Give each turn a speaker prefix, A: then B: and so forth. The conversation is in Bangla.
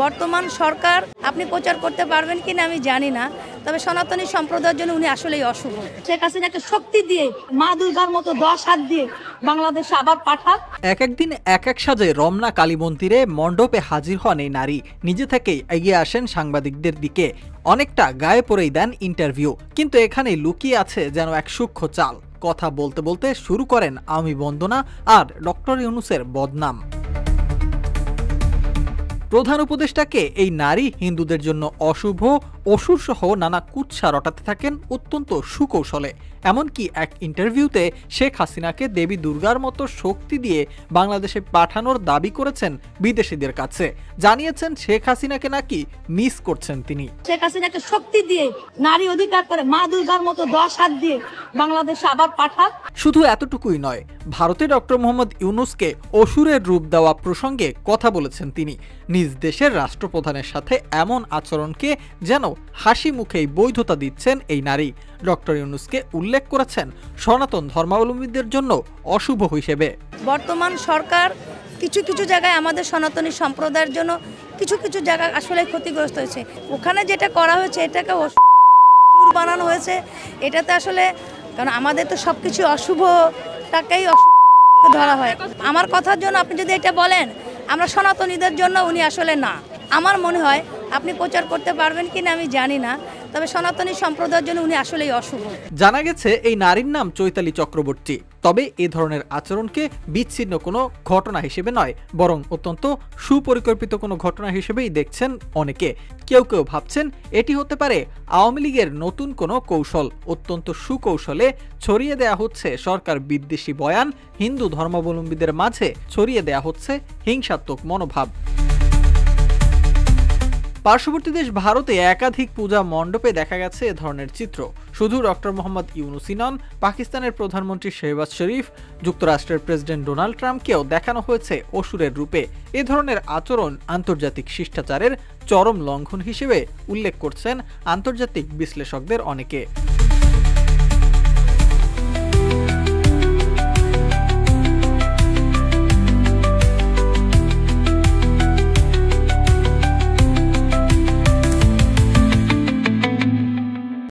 A: বর্তমান সরকার আপনি প্রচার করতে পারবেন কিনা আমি জানি না, তবে সনাতনী সম্প্রদায়ের জন্য উনি আসলেই অশুভ। শেখ হাসিনা একটা শক্তি দিয়ে মা দুর্গার মতো 10 হাত দিয়ে বাংলাদেশে আবার পাঠাক।
B: একদিন এক সাজে রমনা কালী মন্দিরে মণ্ডপে হাজির হন এই নারী। নিজে থেকেই এগিয়ে আসেন সাংবাদিকদের দিকে, অনেকটা গায়ে পরেই দেন ইন্টারভিউ। কিন্তু এখানে লুকিয়ে আছে যেন এক সূক্ষ্ম চাল। কথা বলতে বলতে শুরু করেন আমি বন্দনা আর ডক্টর ইউনূসের বদনাম। প্রধান উপদেষ্টাকে এই নারী হিন্দুদের জন্য অশুভ, অসুর সহ নানা কুৎসা রটাতে থাকেন অত্যন্ত সুকৌশলে। এমনকি এক ইন্টারভিউতে শেখ হাসিনাকে দেবী দুর্গার মতো শক্তি দিয়ে বাংলাদেশে পাঠানোর দাবি করেছেন বিদেশিদের কাছে। জানিয়েছেন শেখ হাসিনাকে নাকি মিস করছেন তিনি।
A: শেখ হাসিনা একটা শক্তি দিয়ে নারী অধিকার করে মা দুর্গার মতো 10 হাত দিয়ে বাংলাদেশে আবার পাঠাক।
B: শুধু এতটুকুই নয়, ভারতে ডক্টর মোহাম্মদ ইউনূসকে অসুরের রূপ দেওয়া প্রসঙ্গে কথা বলেছেন তিনি। নিজ দেশের রাষ্ট্রপ্রধানের সাথে এমন আচরণকে যেন হাসি মুখেই বৈধতা দিচ্ছেন এই নারী। ডক্টর ইউনূসকে উল্লেখ করেছেন সনাতন ধর্মাবলম্বীদের জন্য অশুভ হিসেবে।
A: বর্তমান সরকার কিছু কিছু জায়গায় আমাদের সনাতনী সম্প্রদায়ের জন্য কিছু কিছু জায়গা আসলে ক্ষতিগ্রস্ত হয়েছে। ওখানে যেটা করা হয়েছে এটাকে অশুভ বানানো হয়েছে। এটাতে আসলে কারণ আমাদের তো সবকিছু অশুভটাকেই অশুভ ধরা হয়। আমার কথার জন্য আপনি যদি এটা বলেন আমরা সনাতনীদের জন্য উনি আসলে না। আমার মনে হয় আপনি প্রচার করতে পারবেন কিনা আমি জানি না, তবে সনাতনী সম্প্রদায়ের জন্য উনি আসলেই অশুভ।
B: জানা গেছে এই নারীর নাম চৈতালি চক্রবর্তী। তবে এ ধরনের আচরণকে বিচ্ছিন্ন কোনো ঘটনা হিসেবে নয়, বরং অত্যন্ত সুপরিকল্পিত কোনো ঘটনা হিসেবেই দেখছেন অনেকে। কেউ কেউ ভাবছেন এটি হতে পারে আওয়ামী লীগের নতুন কোনো কৌশল। অত্যন্ত সুকৌশলে ছড়িয়ে দেয়া হচ্ছে সরকার বিদ্বেষী বয়ান, হিন্দু ধর্মাবলম্বীদের মাঝে ছড়িয়ে দেয়া হচ্ছে হিংসাত্মক মনোভাব। পার্শ্ববর্তী দেশ ভারতে একাধিক পূজা মণ্ডপে দেখা গেছে এ ধরনের চিত্র। শুধু ডক্টর মোহাম্মদ ইউনূসই নন, পাকিস্তানের প্রধানমন্ত্রী শেহবাজ শরীফ, যুক্তরাষ্ট্রের প্রেসিডেন্ট ডোনাল্ড ট্রাম্পকেও দেখানো হয়েছে অসুরের রূপে। এ ধরনের আচরণ আন্তর্জাতিক শিষ্টাচারের চরম লঙ্ঘন হিসেবে উল্লেখ করছেন আন্তর্জাতিক বিশ্লেষকদের অনেকে।